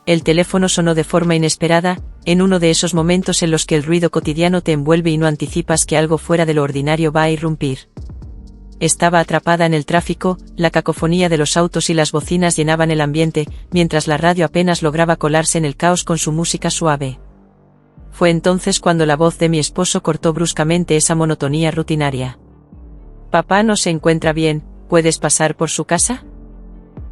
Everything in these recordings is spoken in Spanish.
El teléfono sonó de forma inesperada, en uno de esos momentos en los que el ruido cotidiano te envuelve y no anticipas que algo fuera de lo ordinario va a irrumpir. Estaba atrapada en el tráfico, la cacofonía de los autos y las bocinas llenaban el ambiente, mientras la radio apenas lograba colarse en el caos con su música suave. Fue entonces cuando la voz de mi esposo cortó bruscamente esa monotonía rutinaria. «Papá no se encuentra bien, ¿puedes pasar por su casa?»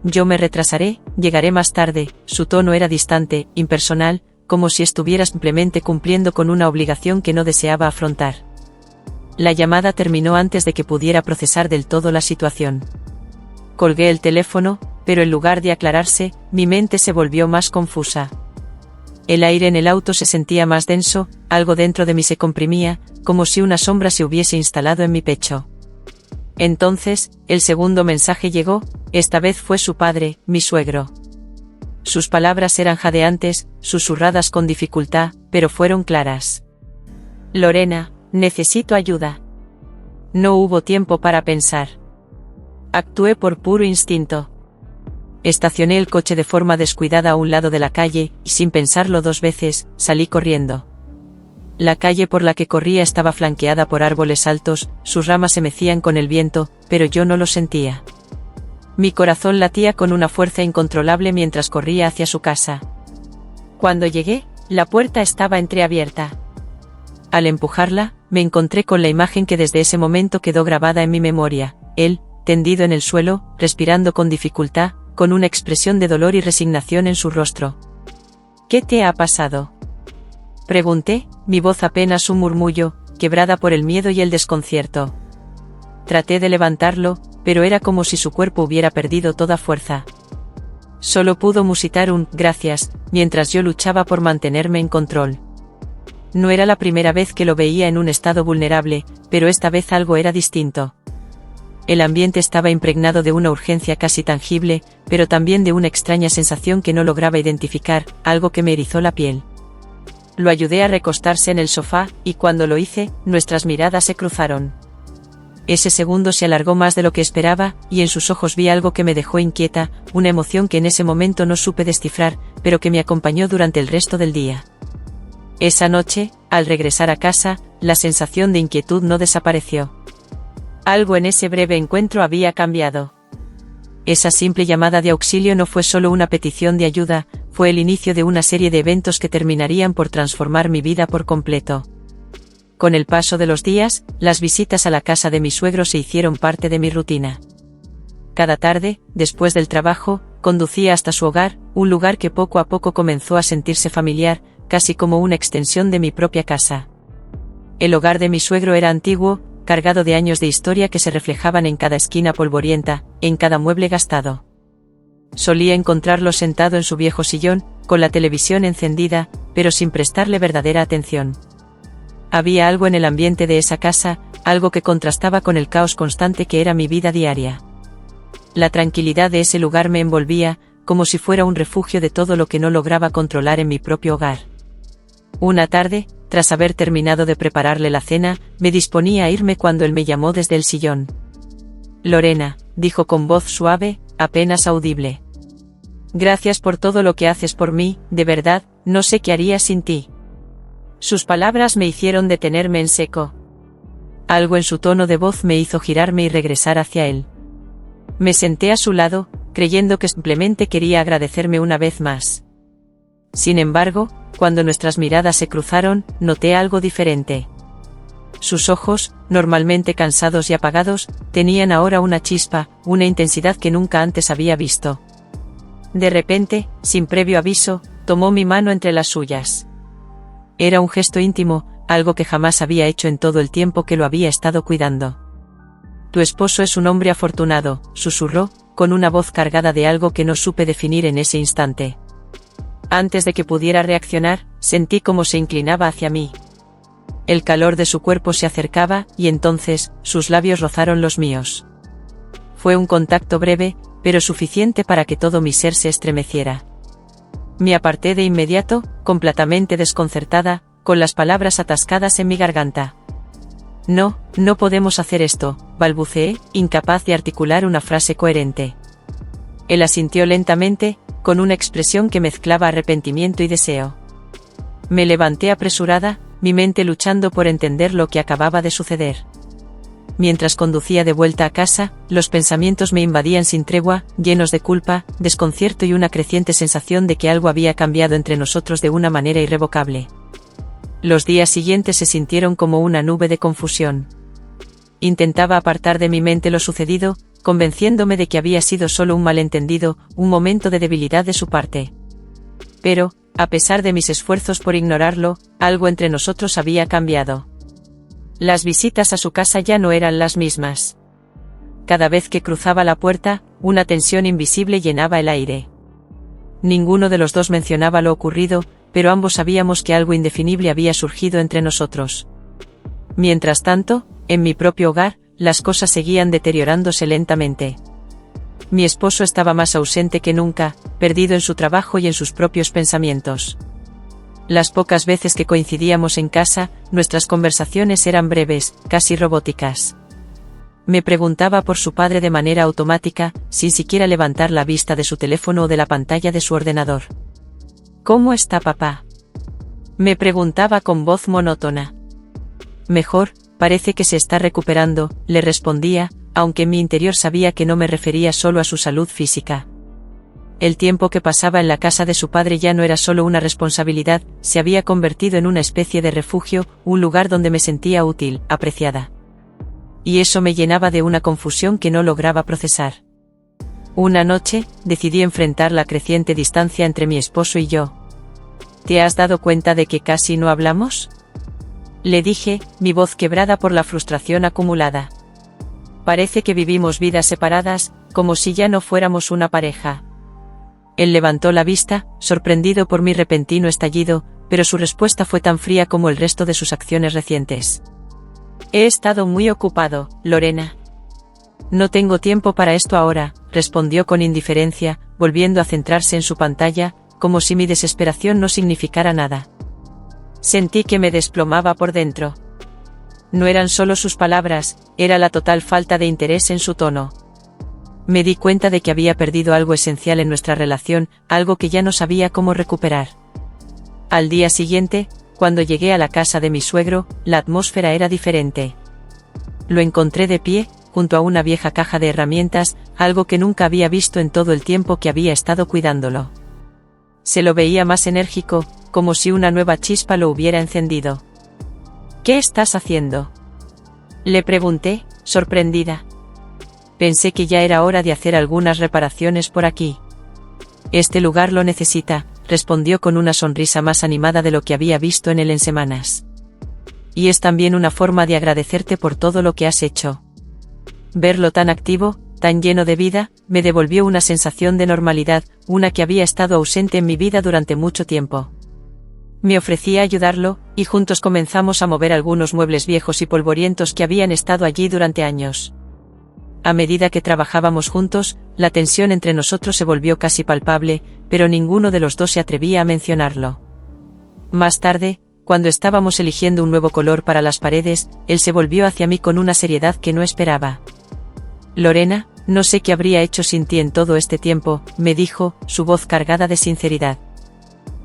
«Yo me retrasaré, llegaré más tarde». Su tono era distante, impersonal, como si estuviera simplemente cumpliendo con una obligación que no deseaba afrontar. La llamada terminó antes de que pudiera procesar del todo la situación. Colgué el teléfono, pero en lugar de aclararse, mi mente se volvió más confusa. El aire en el auto se sentía más denso, algo dentro de mí se comprimía, como si una sombra se hubiese instalado en mi pecho. Entonces, el segundo mensaje llegó, esta vez fue su padre, mi suegro. Sus palabras eran jadeantes, susurradas con dificultad, pero fueron claras. «Lorena, necesito ayuda». No hubo tiempo para pensar. Actué por puro instinto. Estacioné el coche de forma descuidada a un lado de la calle, y sin pensarlo 2 veces, salí corriendo. La calle por la que corría estaba flanqueada por árboles altos, sus ramas se mecían con el viento, pero yo no lo sentía. Mi corazón latía con una fuerza incontrolable mientras corría hacia su casa. Cuando llegué, la puerta estaba entreabierta. Al empujarla, me encontré con la imagen que desde ese momento quedó grabada en mi memoria, él, tendido en el suelo, respirando con dificultad, con una expresión de dolor y resignación en su rostro. «¿Qué te ha pasado?», pregunté, mi voz apenas un murmullo, quebrada por el miedo y el desconcierto. Traté de levantarlo, pero era como si su cuerpo hubiera perdido toda fuerza. Solo pudo musitar un «gracias», mientras yo luchaba por mantenerme en control. No era la primera vez que lo veía en un estado vulnerable, pero esta vez algo era distinto. El ambiente estaba impregnado de una urgencia casi tangible, pero también de una extraña sensación que no lograba identificar, algo que me erizó la piel. Lo ayudé a recostarse en el sofá, y cuando lo hice, nuestras miradas se cruzaron. Ese segundo se alargó más de lo que esperaba, y en sus ojos vi algo que me dejó inquieta, una emoción que en ese momento no supe descifrar, pero que me acompañó durante el resto del día. Esa noche, al regresar a casa, la sensación de inquietud no desapareció. Algo en ese breve encuentro había cambiado. Esa simple llamada de auxilio no fue solo una petición de ayuda, fue el inicio de una serie de eventos que terminarían por transformar mi vida por completo. Con el paso de los días, las visitas a la casa de mi suegro se hicieron parte de mi rutina. Cada tarde, después del trabajo, conducía hasta su hogar, un lugar que poco a poco comenzó a sentirse familiar, casi como una extensión de mi propia casa. El hogar de mi suegro era antiguo, cargado de años de historia que se reflejaban en cada esquina polvorienta, en cada mueble gastado. Solía encontrarlo sentado en su viejo sillón, con la televisión encendida, pero sin prestarle verdadera atención. Había algo en el ambiente de esa casa, algo que contrastaba con el caos constante que era mi vida diaria. La tranquilidad de ese lugar me envolvía, como si fuera un refugio de todo lo que no lograba controlar en mi propio hogar. Una tarde, tras haber terminado de prepararle la cena, me disponía a irme cuando él me llamó desde el sillón. «Lorena», dijo con voz suave, apenas audible. «Gracias por todo lo que haces por mí, de verdad, no sé qué haría sin ti». Sus palabras me hicieron detenerme en seco. Algo en su tono de voz me hizo girarme y regresar hacia él. Me senté a su lado, creyendo que simplemente quería agradecerme una vez más. Sin embargo, cuando nuestras miradas se cruzaron, noté algo diferente. Sus ojos, normalmente cansados y apagados, tenían ahora una chispa, una intensidad que nunca antes había visto. De repente, sin previo aviso, tomó mi mano entre las suyas. Era un gesto íntimo, algo que jamás había hecho en todo el tiempo que lo había estado cuidando. «Tu esposo es un hombre afortunado», susurró, con una voz cargada de algo que no supe definir en ese instante. Antes de que pudiera reaccionar, sentí cómo se inclinaba hacia mí. El calor de su cuerpo se acercaba, y entonces, sus labios rozaron los míos. Fue un contacto breve, pero suficiente para que todo mi ser se estremeciera. Me aparté de inmediato, completamente desconcertada, con las palabras atascadas en mi garganta. «No, no podemos hacer esto», balbuceé, incapaz de articular una frase coherente. Él asintió lentamente, con una expresión que mezclaba arrepentimiento y deseo. Me levanté apresurada, mi mente luchando por entender lo que acababa de suceder. Mientras conducía de vuelta a casa, los pensamientos me invadían sin tregua, llenos de culpa, desconcierto y una creciente sensación de que algo había cambiado entre nosotros de una manera irrevocable. Los días siguientes se sintieron como una nube de confusión. Intentaba apartar de mi mente lo sucedido, convenciéndome de que había sido solo un malentendido, un momento de debilidad de su parte. Pero, a pesar de mis esfuerzos por ignorarlo, algo entre nosotros había cambiado. Las visitas a su casa ya no eran las mismas. Cada vez que cruzaba la puerta, una tensión invisible llenaba el aire. Ninguno de los dos mencionaba lo ocurrido, pero ambos sabíamos que algo indefinible había surgido entre nosotros. Mientras tanto, en mi propio hogar, las cosas seguían deteriorándose lentamente. Mi esposo estaba más ausente que nunca, perdido en su trabajo y en sus propios pensamientos. Las pocas veces que coincidíamos en casa, nuestras conversaciones eran breves, casi robóticas. Me preguntaba por su padre de manera automática, sin siquiera levantar la vista de su teléfono o de la pantalla de su ordenador. ¿Cómo está papá?, me preguntaba con voz monótona. Mejor, parece que se está recuperando, le respondía, aunque en mi interior sabía que no me refería solo a su salud física. El tiempo que pasaba en la casa de su padre ya no era solo una responsabilidad, se había convertido en una especie de refugio, un lugar donde me sentía útil, apreciada. Y eso me llenaba de una confusión que no lograba procesar. Una noche, decidí enfrentar la creciente distancia entre mi esposo y yo. ¿Te has dado cuenta de que casi no hablamos?, le dije, mi voz quebrada por la frustración acumulada. Parece que vivimos vidas separadas, como si ya no fuéramos una pareja. Él levantó la vista, sorprendido por mi repentino estallido, pero su respuesta fue tan fría como el resto de sus acciones recientes. He estado muy ocupado, Lorena. No tengo tiempo para esto ahora, respondió con indiferencia, volviendo a centrarse en su pantalla, como si mi desesperación no significara nada. Sentí que me desplomaba por dentro. No eran solo sus palabras, era la total falta de interés en su tono. Me di cuenta de que había perdido algo esencial en nuestra relación, algo que ya no sabía cómo recuperar. Al día siguiente, cuando llegué a la casa de mi suegro, la atmósfera era diferente. Lo encontré de pie, junto a una vieja caja de herramientas, algo que nunca había visto en todo el tiempo que había estado cuidándolo. Se lo veía más enérgico, como si una nueva chispa lo hubiera encendido. ¿Qué estás haciendo?, le pregunté, sorprendida. Pensé que ya era hora de hacer algunas reparaciones por aquí. Este lugar lo necesita, respondió con una sonrisa más animada de lo que había visto en él en semanas. Y es también una forma de agradecerte por todo lo que has hecho. Verlo tan activo, tan lleno de vida, me devolvió una sensación de normalidad, una que había estado ausente en mi vida durante mucho tiempo. Me ofrecí a ayudarlo, y juntos comenzamos a mover algunos muebles viejos y polvorientos que habían estado allí durante años. A medida que trabajábamos juntos, la tensión entre nosotros se volvió casi palpable, pero ninguno de los dos se atrevía a mencionarlo. Más tarde, cuando estábamos eligiendo un nuevo color para las paredes, él se volvió hacia mí con una seriedad que no esperaba. Lorena, no sé qué habría hecho sin ti en todo este tiempo, me dijo, su voz cargada de sinceridad.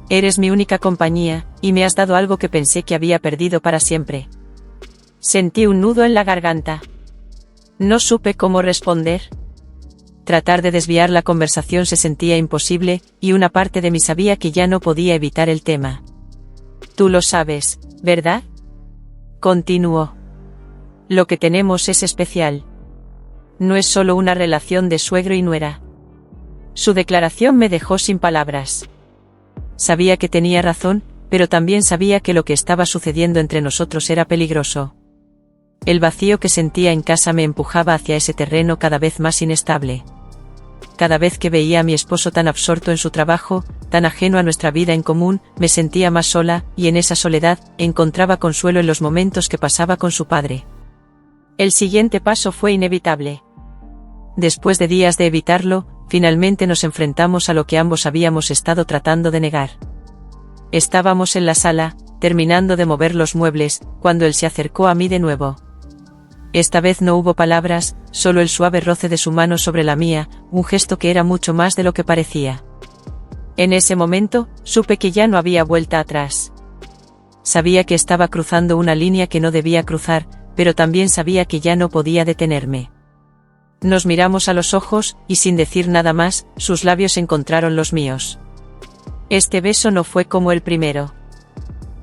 Eres mi única compañía, y me has dado algo que pensé que había perdido para siempre. Sentí un nudo en la garganta. No supe cómo responder. Tratar de desviar la conversación se sentía imposible, y una parte de mí sabía que ya no podía evitar el tema. Tú lo sabes, ¿verdad?, continuó. Lo que tenemos es especial. No es solo una relación de suegro y nuera. Su declaración me dejó sin palabras. Sabía que tenía razón, pero también sabía que lo que estaba sucediendo entre nosotros era peligroso. El vacío que sentía en casa me empujaba hacia ese terreno cada vez más inestable. Cada vez que veía a mi esposo tan absorto en su trabajo, tan ajeno a nuestra vida en común, me sentía más sola, y en esa soledad, encontraba consuelo en los momentos que pasaba con su padre. El siguiente paso fue inevitable. Después de días de evitarlo, finalmente nos enfrentamos a lo que ambos habíamos estado tratando de negar. Estábamos en la sala, terminando de mover los muebles, cuando él se acercó a mí de nuevo. Esta vez no hubo palabras, solo el suave roce de su mano sobre la mía, un gesto que era mucho más de lo que parecía. En ese momento, supe que ya no había vuelta atrás. Sabía que estaba cruzando una línea que no debía cruzar, pero también sabía que ya no podía detenerme. Nos miramos a los ojos, y sin decir nada más, sus labios encontraron los míos. Este beso no fue como el primero.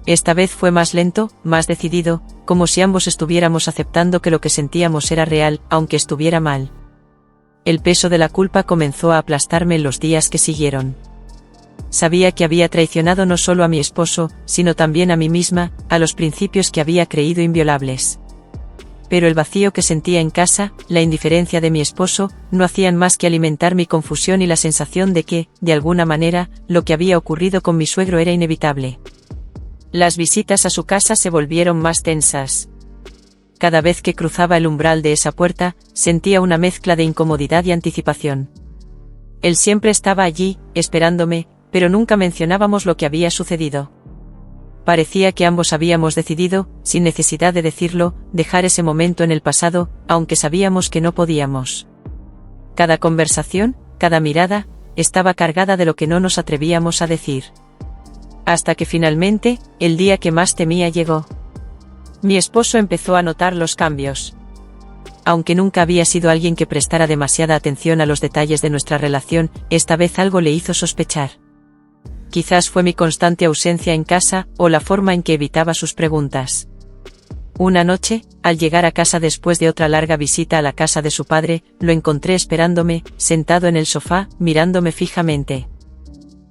Esta vez fue más lento, más decidido, como si ambos estuviéramos aceptando que lo que sentíamos era real, aunque estuviera mal. El peso de la culpa comenzó a aplastarme en los días que siguieron. Sabía que había traicionado no solo a mi esposo, sino también a mí misma, a los principios que había creído inviolables. Pero el vacío que sentía en casa, la indiferencia de mi esposo, no hacían más que alimentar mi confusión y la sensación de que, de alguna manera, lo que había ocurrido con mi suegro era inevitable. Las visitas a su casa se volvieron más tensas. Cada vez que cruzaba el umbral de esa puerta, sentía una mezcla de incomodidad y anticipación. Él siempre estaba allí, esperándome, pero nunca mencionábamos lo que había sucedido. Parecía que ambos habíamos decidido, sin necesidad de decirlo, dejar ese momento en el pasado, aunque sabíamos que no podíamos. Cada conversación, cada mirada, estaba cargada de lo que no nos atrevíamos a decir. Hasta que finalmente, el día que más temía llegó. Mi esposo empezó a notar los cambios. Aunque nunca había sido alguien que prestara demasiada atención a los detalles de nuestra relación, esta vez algo le hizo sospechar. Quizás fue mi constante ausencia en casa, o la forma en que evitaba sus preguntas. Una noche, al llegar a casa después de otra larga visita a la casa de su padre, lo encontré esperándome, sentado en el sofá, mirándome fijamente.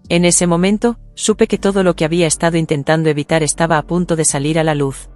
En ese momento, supe que todo lo que había estado intentando evitar estaba a punto de salir a la luz.